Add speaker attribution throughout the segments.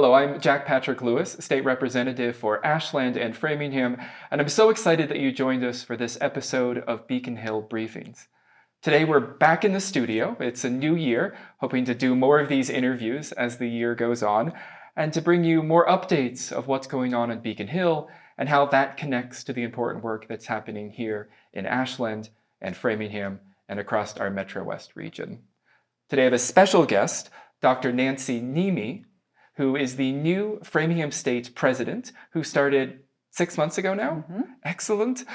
Speaker 1: Hello, I'm Jack Patrick Lewis, State Representative for Ashland and Framingham, and I'm so excited that you joined us for this episode of Beacon Hill Briefings. Today we're back in the studio. It's a new year, hoping to do more of these interviews as the year goes on, and to bring you more updates of what's going on in Beacon Hill and how that connects to the important work that's happening here in Ashland and Framingham and across our Metro West region. Today I have a special guest, Dr. Nancy Niemi, who is the new Framingham State president, who started 6 months ago now. Excellent.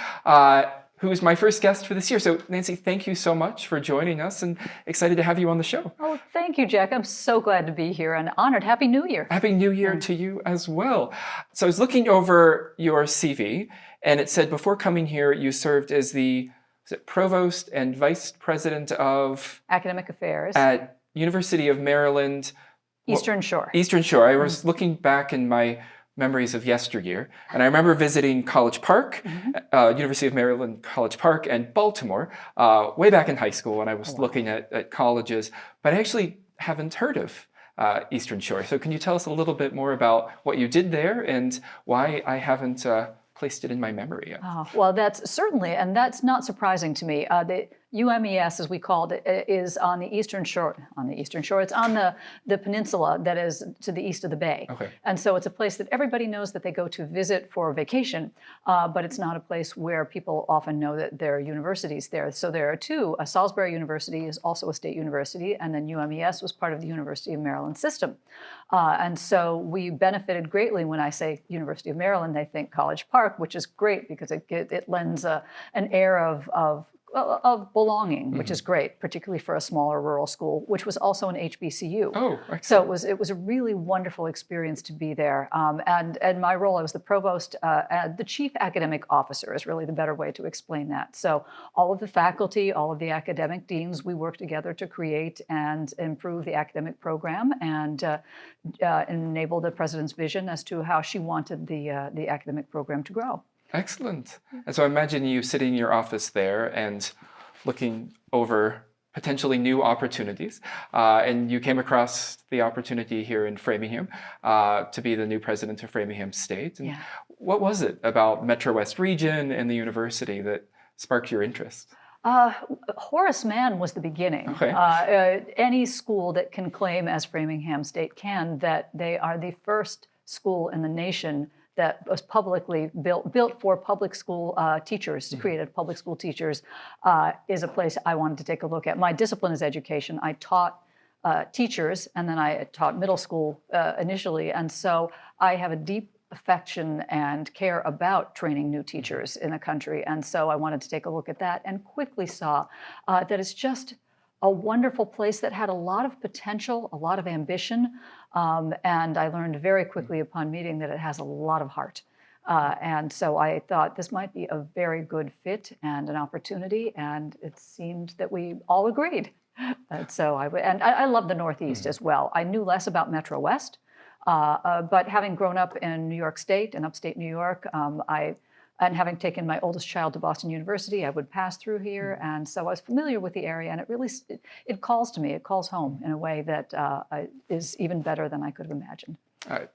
Speaker 1: Who is my first guest for this year. So Nancy, thank you so much for joining us and excited to have you on the show.
Speaker 2: Oh, thank you, Jack. I'm so glad to be here and honored. Happy New Year.
Speaker 1: Happy New Year to you as well. So I was looking over your CV and it said before coming here, you served as the provost and vice president of
Speaker 2: Academic Affairs
Speaker 1: at University of Maryland.
Speaker 2: Eastern Shore.
Speaker 1: Eastern Shore. I was looking back in my memories of yesteryear, and I remember visiting College Park, University of Maryland College Park, and Baltimore way back in high school when I was looking at colleges, but I actually haven't heard of Eastern Shore. So can you tell us a little bit more about what you did there and why I haven't placed it in my memory yet?
Speaker 2: Well, that's certainly, and that's not surprising to me. The UMES, as we called it, is on the Eastern Shore. It's on the peninsula that is to the east of the bay.
Speaker 1: Okay.
Speaker 2: And so it's a place that everybody knows that they go to visit for vacation, but it's not a place where people often know that there are universities there. So there are two. Salisbury University is also a state university, and then UMES was part of the University of Maryland system. And so we benefited greatly. When I say University of Maryland, they think College Park, which is great because it lends an air of belonging, which is great, particularly for a smaller rural school, which was also an HBCU.
Speaker 1: Oh,
Speaker 2: so it was a really wonderful experience to be there. And my role, I was the provost, the chief academic officer is really the better way to explain that. So all of the faculty, all of the academic deans, we worked together to create and improve the academic program and enable the president's vision as to how she wanted the academic program to grow.
Speaker 1: Excellent. And so I imagine you sitting in your office there and looking over potentially new opportunities. And you came across the opportunity here in Framingham to be the new president of Framingham State. And what was it about Metro West region and the university that sparked your interest?
Speaker 2: Horace Mann was the beginning.
Speaker 1: Okay.
Speaker 2: Any school that can claim, as Framingham State can, that they are the first school in the nation that was publicly built for public school teachers, created public school teachers, is a place I wanted to take a look at. My discipline is education. I taught teachers, and then I taught middle school initially, and so I have a deep affection and care about training new teachers in the country, and so I wanted to take a look at that and quickly saw that it's just a wonderful place that had a lot of potential, a lot of ambition, and I learned very quickly upon meeting that it has a lot of heart. And so I thought this might be a very good fit and an opportunity, and it seemed that we all agreed. And so I love the Northeast as well. I knew less about Metro West, but having grown up in New York State and upstate New York, and having taken my oldest child to Boston University, I would pass through here, and so I was familiar with the area, and it really it calls to me. It calls home in a way that is even better than I could have imagined.
Speaker 1: I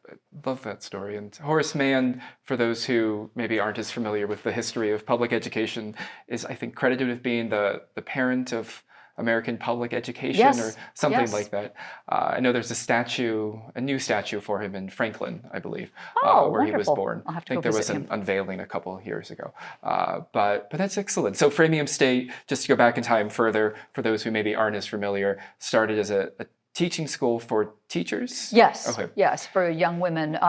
Speaker 1: love that story. And Horace Mann, for those who maybe aren't as familiar with the history of public education, is, I think, credited with being the parent of American public education or something like that. I know there's a new statue for him in Franklin, I believe, where he was born.
Speaker 2: I'll have to
Speaker 1: I think there was an unveiling a couple of years ago. But that's excellent. So Framingham State, just to go back in time further, for those who maybe aren't as familiar, started as a teaching school for teachers?
Speaker 2: Yes,
Speaker 1: okay.
Speaker 2: Yes, for young women.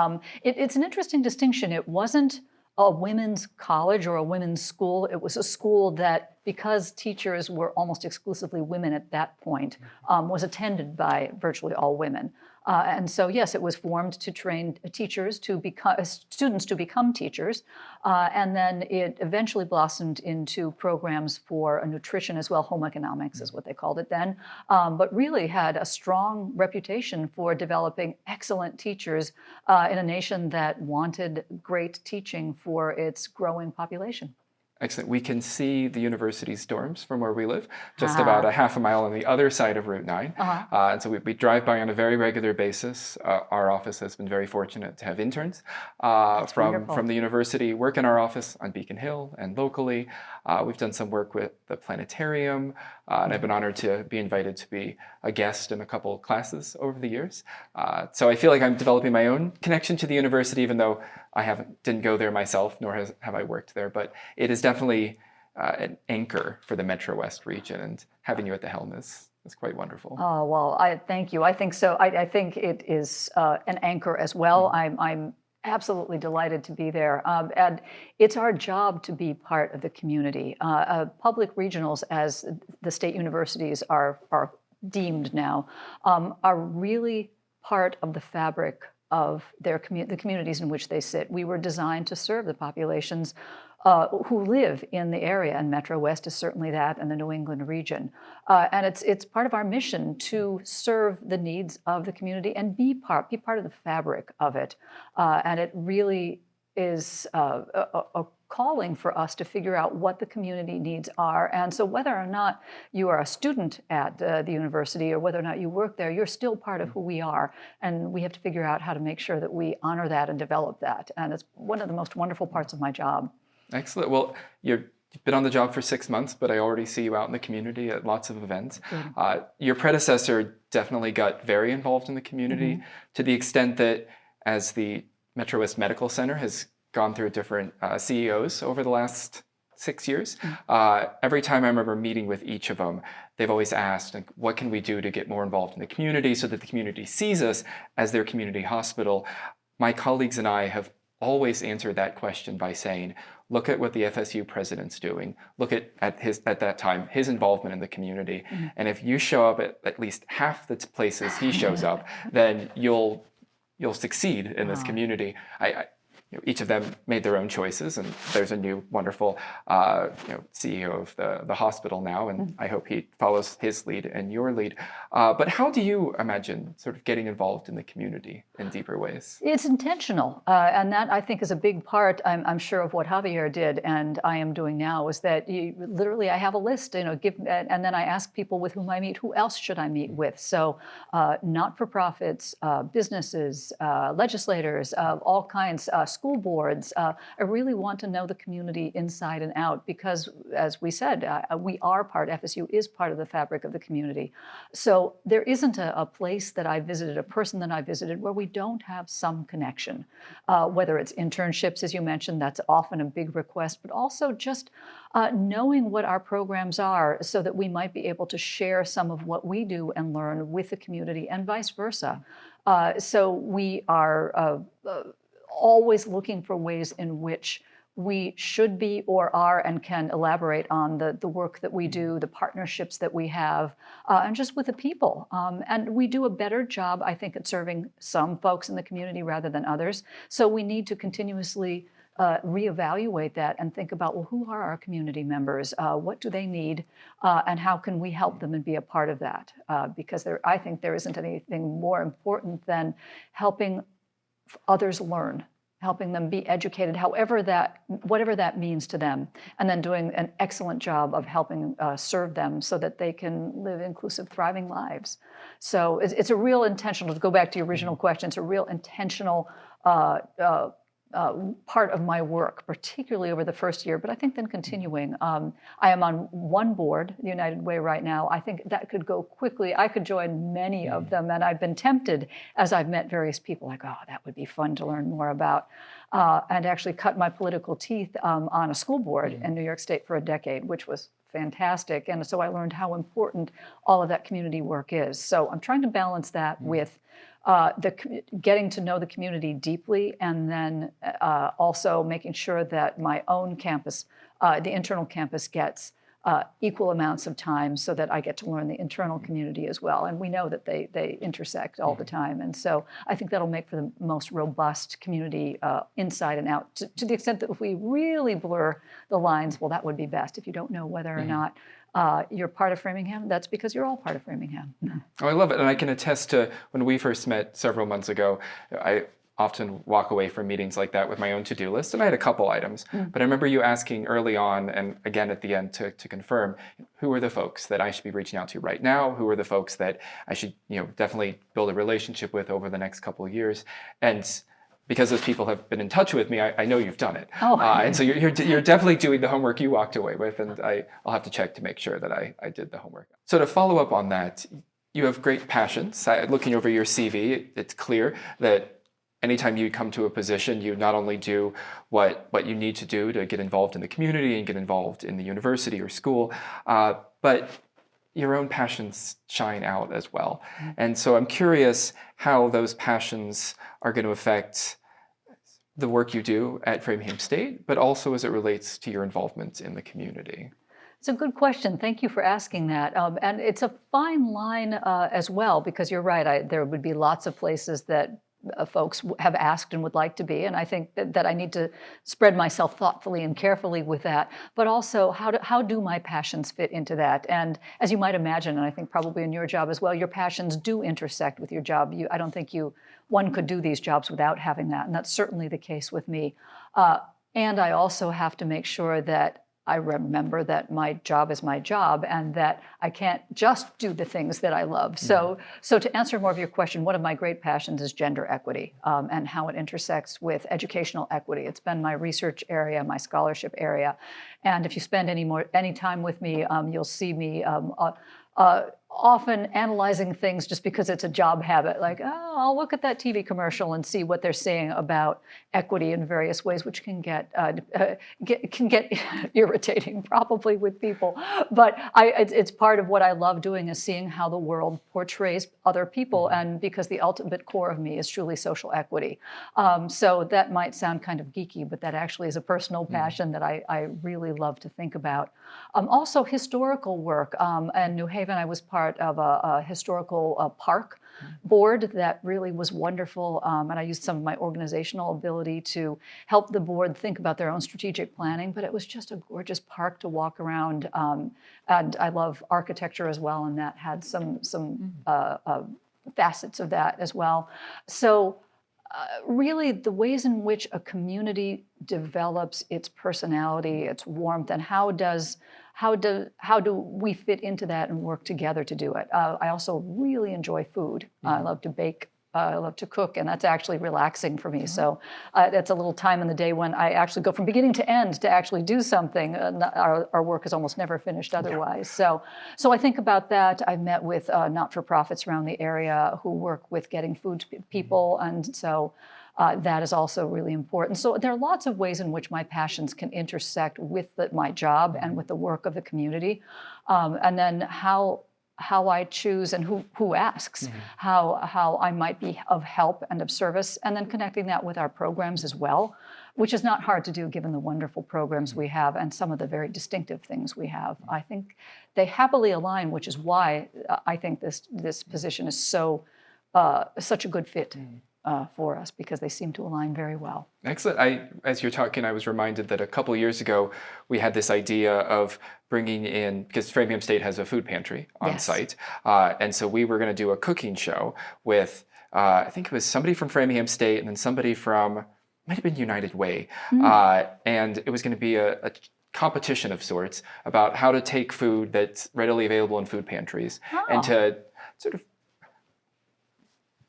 Speaker 2: It's an interesting distinction. It wasn't a women's college or a women's school. It was a school that, because teachers were almost exclusively women at that point, was attended by virtually all women. And so, yes, it was formed to train teachers to become students to become teachers, and then it eventually blossomed into programs for nutrition as well. Home economics is what they called it then, but really had a strong reputation for developing excellent teachers in a nation that wanted great teaching for its growing population.
Speaker 1: Excellent. We can see the university's dorms from where we live, just about a half a mile on the other side of Route 9. And so we drive by on a very regular basis. Our office has been very fortunate to have interns from the university work in our office on Beacon Hill and locally. We've done some work with the planetarium, and I've been honored to be invited to be a guest in a couple classes over the years. So I feel like I'm developing my own connection to the university, even though I didn't go there myself, nor have I worked there. But it is definitely an anchor for the Metro West region, and having you at the helm is quite wonderful.
Speaker 2: Oh, well, I thank you. I think so. I think it is an anchor as well. I'm absolutely delighted to be there. And it's our job to be part of the community. Public regionals, as the state universities are deemed now, are really part of the fabric of the communities in which they sit. We were designed to serve the populations who live in the area, and Metro West is certainly that, and the New England region. And it's part of our mission to serve the needs of the community and be part of the fabric of it. And it really is a calling for us to figure out what the community needs are. And so whether or not you are a student at the university or whether or not you work there, you're still part of who we are. And we have to figure out how to make sure that we honor that and develop that. And it's one of the most wonderful parts of my job.
Speaker 1: Excellent. Well, you've been on the job for 6 months, but I already see you out in the community at lots of events. Your predecessor definitely got very involved in the community to the extent that as the Metro West Medical Center has gone through different CEOs over the last 6 years. Every time I remember meeting with each of them, they've always asked, like, what can we do to get more involved in the community so that the community sees us as their community hospital? My colleagues and I have always answered that question by saying, look at what the FSU president's doing. Look at that time, his involvement in the community. And if you show up at least half the places he shows up, then you'll succeed in this community. Each of them made their own choices, and there's a new wonderful CEO of the hospital now, and I hope he follows his lead and your lead. But how do you imagine sort of getting involved in the community in deeper ways?
Speaker 2: It's intentional, and that I think is a big part, I'm sure, of what Javier did and I am doing now, is that literally I have a list, and then I ask people with whom I meet, who else should I meet with? So not-for-profits, businesses, legislators, all kinds, school boards. I really want to know the community inside and out because, as we said, FSU is part of the fabric of the community. So there isn't a place that I visited, a person that I visited, where we don't have some connection. Whether it's internships, as you mentioned, that's often a big request, but also just knowing what our programs are so that we might be able to share some of what we do and learn with the community and vice versa. So we are always looking for ways in which we should be or are and can elaborate on the work that we do, the partnerships that we have, and just with the people. And we do a better job, I think, at serving some folks in the community rather than others. So we need to continuously reevaluate that and think about, well, who are our community members? What do they need? And how can we help them and be a part of that? Because I think there isn't anything more important than helping others learn, helping them be educated, whatever that means to them, and then doing an excellent job of helping serve them so that they can live inclusive, thriving lives. So it's a real intentional, to go back to your original question, it's a real intentional part of my work, particularly over the first year, but I think then continuing. I am on one board, the United Way, right now. I think that could go quickly. I could join many of them, and I've been tempted as I've met various people, like, oh, that would be fun to learn more about, and actually cut my political teeth on a school board in New York State for a decade, which was fantastic. And so I learned how important all of that community work is. So I'm trying to balance that with getting to know the community deeply, and then also making sure that my own campus, the internal campus, gets equal amounts of time so that I get to learn the internal community as well. And we know that they intersect all the time. And so I think that'll make for the most robust community inside and out, to the extent that if we really blur the lines, well, that would be best. If you don't know whether or not you're part of Framingham, that's because you're all part of Framingham.
Speaker 1: Oh, I love it. And I can attest to when we first met several months ago, often walk away from meetings like that with my own to-do list, and I had a couple items. But I remember you asking early on, and again at the end to confirm, who are the folks that I should be reaching out to right now? Who are the folks that I should, definitely build a relationship with over the next couple of years? And because those people have been in touch with me, I know you've done it.
Speaker 2: Oh.
Speaker 1: And so you're definitely doing the homework you walked away with, and I'll have to check to make sure that I did the homework. So to follow up on that, you have great passions. Looking over your CV, it's clear that anytime you come to a position, you not only do what you need to do to get involved in the community and get involved in the university or school, but your own passions shine out as well. And so I'm curious how those passions are going to affect the work you do at Framingham State, but also as it relates to your involvement in the community.
Speaker 2: It's a good question. Thank you for asking that. And it's a fine line as well, because you're right. There would be lots of places that folks have asked and would like to be, and I think that I need to spread myself thoughtfully and carefully with that. But also, how do my passions fit into that? And as you might imagine, and I think probably in your job as well, your passions do intersect with your job. I don't think one could do these jobs without having that, and that's certainly the case with me. And I also have to make sure that I remember that my job is my job and that I can't just do the things that I love. So to answer more of your question, one of my great passions is gender equity and how it intersects with educational equity. It's been my research area, my scholarship area. And if you spend any time with me, you'll see me often analyzing things just because it's a job habit, like, oh, I'll look at that TV commercial and see what they're saying about equity in various ways, which can get irritating probably with people. But it's part of what I love doing, is seeing how the world portrays other people, and because the ultimate core of me is truly social equity. So that might sound kind of geeky, but that actually is a personal passion that I really love to think about. Also historical work. In New Haven, I was part of a historical park board that really was wonderful, and I used some of my organizational ability to help the board think about their own strategic planning, but it was just a gorgeous park to walk around, and I love architecture as well, and that had some facets of that as well. So really the ways in which a community develops its personality, its warmth, and how do we fit into that and work together to do it? I also really enjoy food. I love to bake. I love to cook, and that's actually relaxing for me. So it's a little time in the day when I actually go from beginning to end to actually do something. Our work is almost never finished otherwise. So I think about that. I've met with not-for-profits around the area who work with getting food to people, and so that is also really important. So there are lots of ways in which my passions can intersect with my job and with the work of the community, and then how I choose and who asks, how I might be of help and of service, and then connecting that with our programs as well, which is not hard to do given the wonderful programs we have and some of the very distinctive things we have. I think they happily align, which is why I think this position is such a good fit for us, because they seem to align very well.
Speaker 1: Excellent. As you're talking, I was reminded that a couple of years ago, we had this idea of bringing in, because Framingham State has a food pantry on site, and so we were going to do a cooking show with, I think it was somebody from Framingham State and then somebody from, might have been United Way, and it was going to be a competition of sorts about how to take food that's readily available in food pantries and to sort of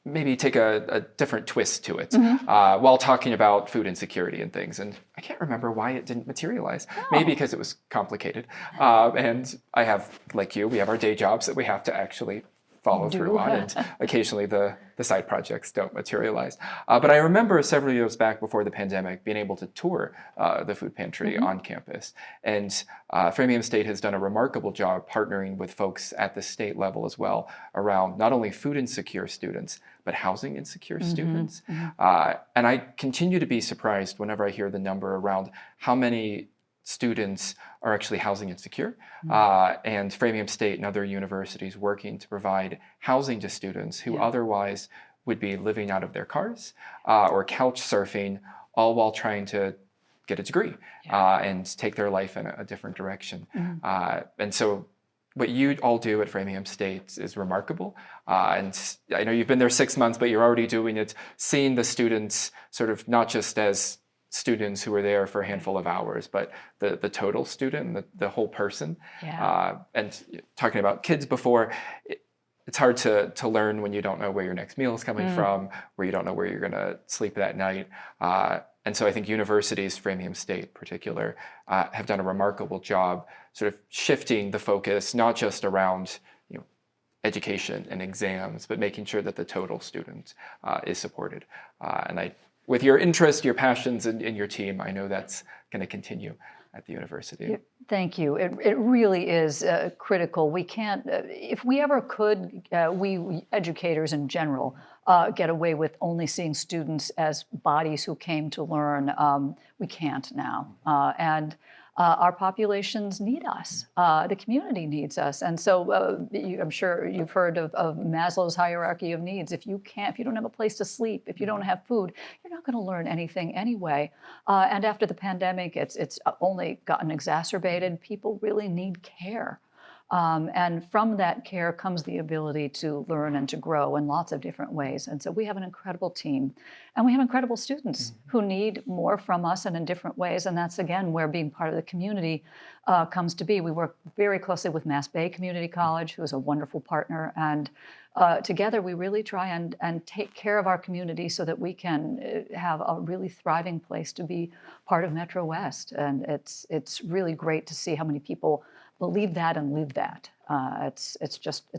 Speaker 1: maybe take a different twist to it while talking about food insecurity and things. And I can't remember why it didn't materialize. Maybe because it was complicated. And I have, like you, we have our day jobs that we have to actually follow through on, and occasionally the side projects don't materialize. But I remember several years back before the pandemic being able to tour the food pantry on campus. And Framingham State has done a remarkable job partnering with folks at the state level as well around not only food insecure students, but housing insecure students. And I continue to be surprised whenever I hear the number around how many students are actually housing insecure, and Framingham State and other universities working to provide housing to students who otherwise would be living out of their cars or couch surfing, all while trying to get a degree and take their life in a different direction. And so what you all do at Framingham State is remarkable. And I know you've been there 6 months, but you're already doing it, seeing the students sort of not just as students who are there for a handful of hours, but the total student, the whole person.
Speaker 2: Yeah.
Speaker 1: And talking about kids before, it's hard to learn when you don't know where your next meal is coming from, where you don't know where you're going to sleep that night. And so I think universities, Framingham State in particular, have done a remarkable job sort of shifting the focus, not just around education and exams, but making sure that the total student is supported. With your interest, your passions, and your team, I know that's going to continue at the university.
Speaker 2: Thank you. It really is critical. We can't, if we ever could, we educators in general, get away with only seeing students as bodies who came to learn. We can't now. And our populations need us. The community needs us. And so I'm sure you've heard of Maslow's hierarchy of needs. If you don't have a place to sleep, if you don't have food, you're not going to learn anything anyway. And after the pandemic, it's only gotten exacerbated. People really need care. And from that care comes the ability to learn and to grow in lots of different ways. And so we have an incredible team, and we have incredible students who need more from us and in different ways. And that's, again, where being part of the community comes to be. We work very closely with Mass Bay Community College, who is a wonderful partner. And together, we really try and take care of our community so that we can have a really thriving place to be part of Metro West. And it's really great to see how many people believe that and live that. It's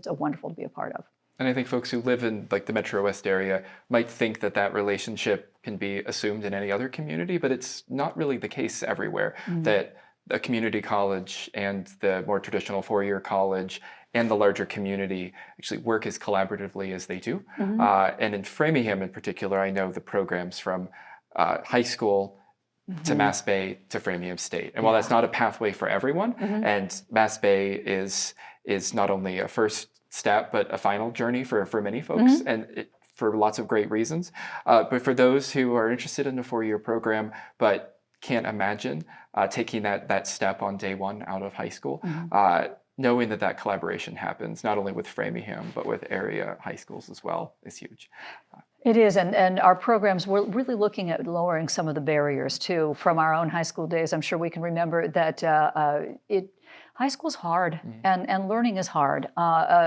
Speaker 2: a wonderful to be a part of.
Speaker 1: And I think folks who live in the Metro West area might think that relationship can be assumed in any other community, but it's not really the case everywhere. That a community college and the more traditional four-year college and the larger community actually work as collaboratively as they do. And in Framingham in particular, I know the programs from high school to Mass Bay to Framingham State. And while that's not a pathway for everyone, and Mass Bay is not only a first step, but a final journey for many folks, and for lots of great reasons. But for those who are interested in a four-year program, but can't imagine taking that step on day one out of high school, knowing that collaboration happens, not only with Framingham, but with area high schools as well, is huge.
Speaker 2: It is, and our programs, we're really looking at lowering some of the barriers too. From our own high school days, I'm sure we can remember that high school's hard, and learning is hard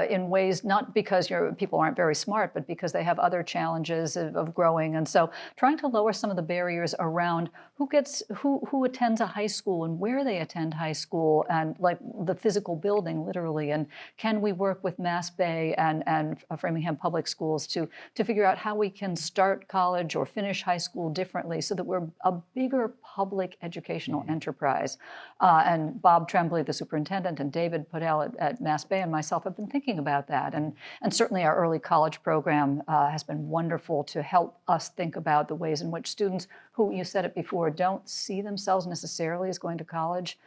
Speaker 2: in ways, not because people aren't very smart, but because they have other challenges of growing. And so trying to lower some of the barriers around who attends a high school and where they attend high school, and like the physical building, literally. And can we work with Mass Bay and Framingham Public Schools to figure out how we can start college or finish high school differently so that we're a bigger public educational enterprise. And Bob Tremblay, the superintendent, and David Podell at Mass Bay and myself have been thinking about that. And certainly our early college program has been wonderful to help us think about the ways in which students who, you said it before, don't see themselves necessarily as going to college.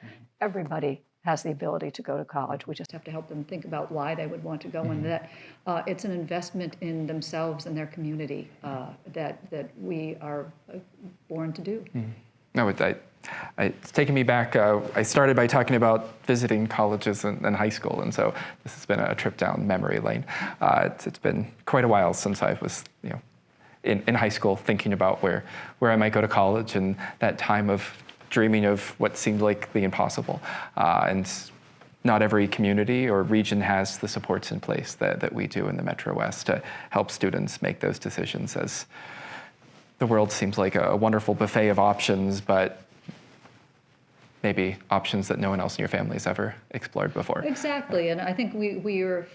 Speaker 2: Everybody has the ability to go to college. We just have to help them think about why they would want to go, and that it's an investment in themselves and their community that we are born to do.
Speaker 1: No, it's taken me back. I started by talking about visiting colleges and high school, and so this has been a trip down memory lane. It's been quite a while since I was, in high school, thinking about where I might go to college, and that time of dreaming of what seemed like the impossible. And not every community or region has the supports in place that we do in the Metro West to help students make those decisions, as the world seems like a wonderful buffet of options, but maybe options that no one else in your family has ever explored before.
Speaker 2: Exactly, and I think we're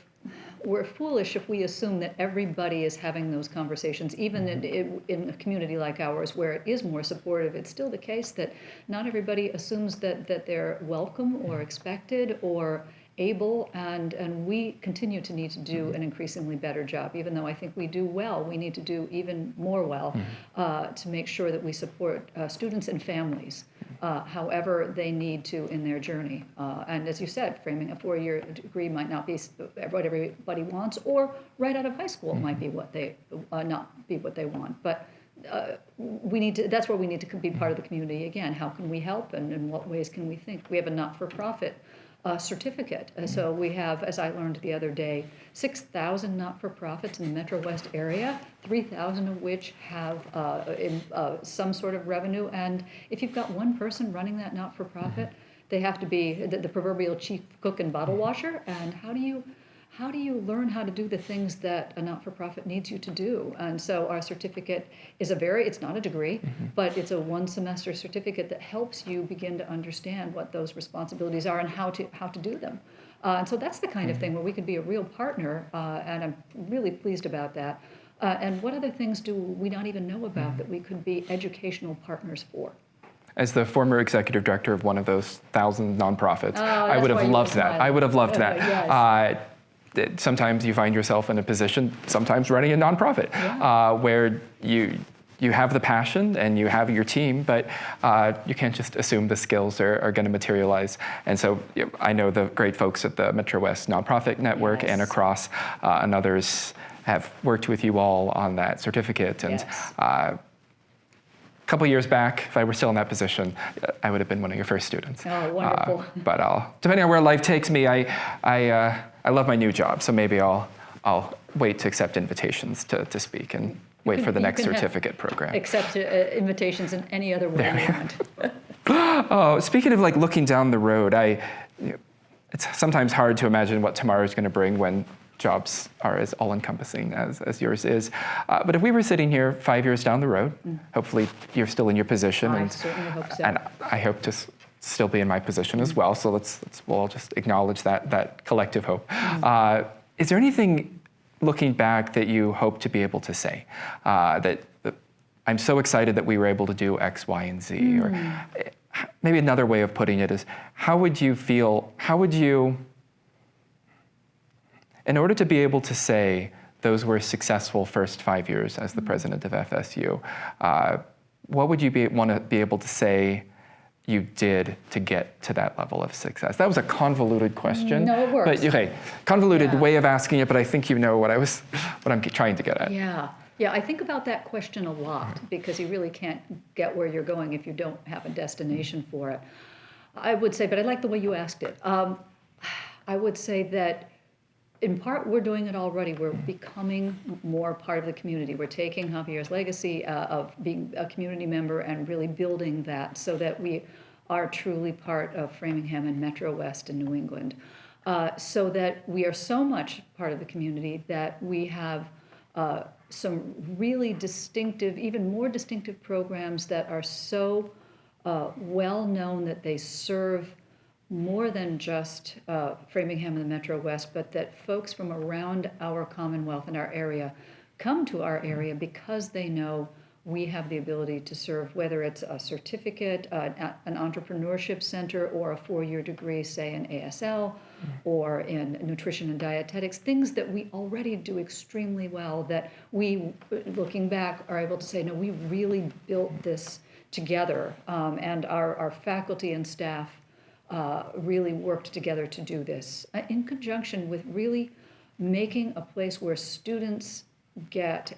Speaker 2: foolish if we assume that everybody is having those conversations. Even in a community like ours, where it is more supportive, it's still the case that not everybody assumes that they're welcome or expected or able, and we continue to need to do an increasingly better job. Even though I think we do well, we need to do even more well to make sure that we support students and families however they need to in their journey. And as you said, framing a four-year degree might not be what everybody wants, or right out of high school might be what they not be what they want. But we need to. That's where we need to be part of the community again. How can we help, and in what ways can we think? We have a not-for-profit a certificate. So we have, as I learned the other day, 6,000 not-for-profits in the Metro West area, 3,000 of which have some sort of revenue. And if you've got one person running that not-for-profit, they have to be the proverbial chief cook and bottle washer. And how do you learn how to do the things that a not-for-profit needs you to do? And so our certificate is it's not a degree, but it's a one-semester certificate that helps you begin to understand what those responsibilities are and how to do them. And so that's the kind of thing where we could be a real partner, and I'm really pleased about that. And what other things do we not even know about that we could be educational partners for?
Speaker 1: As the former executive director of one of those 1,000 nonprofits, I would have loved that. I would have loved that.
Speaker 2: Yes.
Speaker 1: Sometimes you find yourself in a position, sometimes running a nonprofit, where you have the passion and you have your team, but you can't just assume the skills are going to materialize. And so I know the great folks at the Metro West Nonprofit Network and across, and others have worked with you all on that certificate. And a couple years back, if I were still in that position, I would have been one of your first students.
Speaker 2: Oh, wonderful.
Speaker 1: But depending on where life takes me, I love my new job, so maybe I'll wait to accept invitations to speak and wait for the next certificate program.
Speaker 2: Accept invitations in any other way you want.
Speaker 1: Oh, speaking of like looking down the road, it's sometimes hard to imagine what tomorrow is going to bring when jobs are as all-encompassing as yours is. But if we were sitting here 5 years down the road, hopefully you're still in your position.
Speaker 2: I certainly hope so.
Speaker 1: And I hope to still be in my position as well. So we'll all just acknowledge that collective hope. Is there anything looking back that you hope to be able to say that I'm so excited that we were able to do X, Y, and Z? Or maybe another way of putting it is, how would you feel, in order to be able to say those were successful first 5 years as the president of FSU, what would you want to be able to say you did to get to that level of success? That was a convoluted question.
Speaker 2: No, it works.
Speaker 1: But okay, convoluted way of asking it, but I think you know what I'm trying to get at.
Speaker 2: Yeah, I think about that question a lot because you really can't get where you're going if you don't have a destination for it. I would say, but I like the way you asked it. I would say that in part, we're doing it already. We're becoming more part of the community. We're taking Javier's legacy of being a community member and really building that so that we are truly part of Framingham and Metro West and New England. So that we are so much part of the community that we have some really distinctive, even more distinctive programs that are so well known that they serve more than just Framingham and the Metro West, but that folks from around our Commonwealth and our area come to our area because they know we have the ability to serve, whether it's a certificate, an entrepreneurship center, or a 4-year degree, say in ASL, or in nutrition and dietetics, things that we already do extremely well that we, looking back, are able to say, no, we really built this together, and our faculty and staff really worked together to do this in conjunction with really making a place where students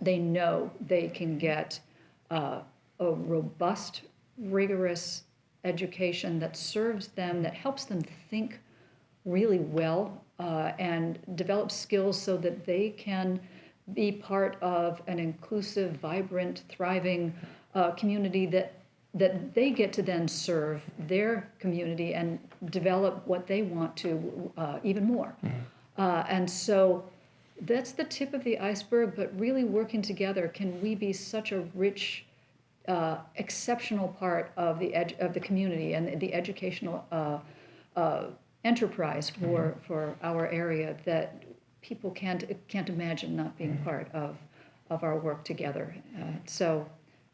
Speaker 2: they know they can get a robust, rigorous education that serves them, that helps them think really well and develop skills so that they can be part of an inclusive, vibrant, thriving community that they get to then serve their community and develop what they want to even more. And so that's the tip of the iceberg, but really working together, can we be such a rich, exceptional part of the community and the educational enterprise for our area that people can't imagine not being part of our work together. So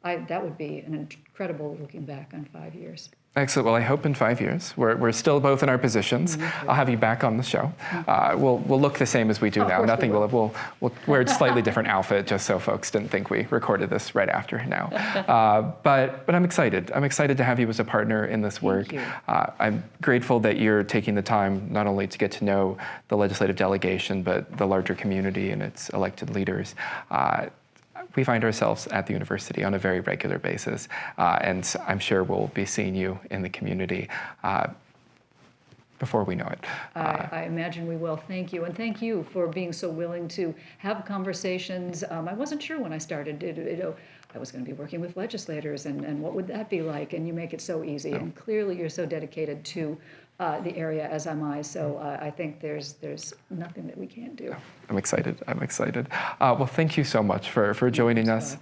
Speaker 2: that would be an incredible looking back on 5 years.
Speaker 1: Excellent. Well, I hope in 5 years we're still both in our positions. I'll have you back on the show. We'll look the same as we do now. Nothing. We'll wear a slightly different outfit just so folks didn't think we recorded this right after now. But I'm excited. I'm excited to have you as a partner in this work.
Speaker 2: Thank you.
Speaker 1: I'm grateful that you're taking the time not only to get to know the legislative delegation, but the larger community and its elected leaders. We find ourselves at the university on a very regular basis, and I'm sure we'll be seeing you in the community. before we know it.
Speaker 2: I imagine we will. Thank you. And thank you for being so willing to have conversations. I wasn't sure when I started. I was going to be working with legislators, and what would that be like? And you make it so easy. And clearly you're so dedicated to the area, as am I. So I think there's nothing that we can't do.
Speaker 1: I'm excited. Well, thank you so much for joining us.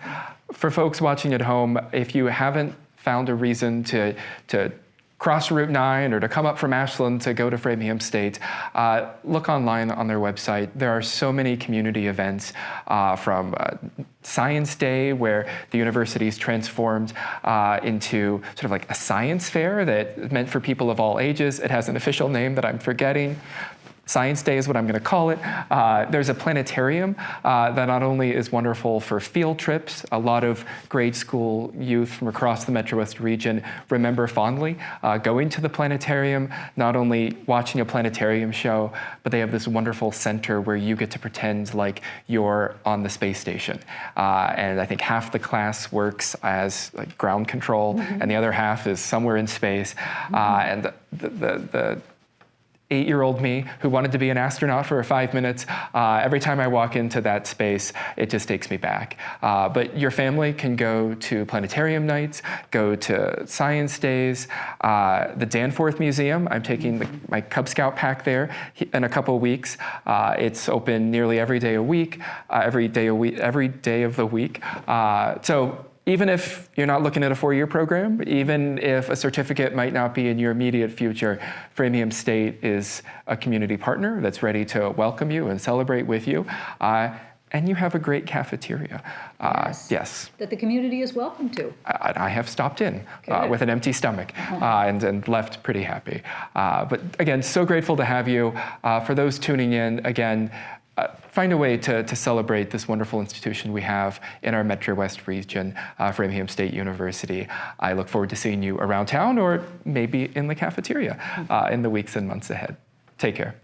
Speaker 1: For folks watching at home, if you haven't found a reason to cross Route 9 or to come up from Ashland to go to Framingham State, look online on their website. There are so many community events from Science Day, where the university's transformed into sort of like a science fair that meant for people of all ages. It has an official name that I'm forgetting. Science Day is what I'm going to call it. There's a planetarium that not only is wonderful for field trips, a lot of grade school youth from across the Metro West region remember fondly going to the planetarium, not only watching a planetarium show, but they have this wonderful center where you get to pretend like you're on the space station. And I think half the class works as like ground control, and the other half is somewhere in space. And the 8-year-old me who wanted to be an astronaut for 5 minutes, every time I walk into that space, it just takes me back. But your family can go to planetarium nights, go to science days, the Danforth Museum. I'm taking my Cub Scout pack there in a couple of weeks. It's open nearly every day of the week. So even if you're not looking at a 4-year program, even if a certificate might not be in your immediate future, Framingham State is a community partner that's ready to welcome you and celebrate with you. And you have a great cafeteria. Yes.
Speaker 2: That the community is welcome to.
Speaker 1: I have stopped in with an empty stomach and left pretty happy. But again, so grateful to have you. For those tuning in, again, find a way to celebrate this wonderful institution we have in our Metro West region, Framingham State University. I look forward to seeing you around town or maybe in the cafeteria in the weeks and months ahead. Take care.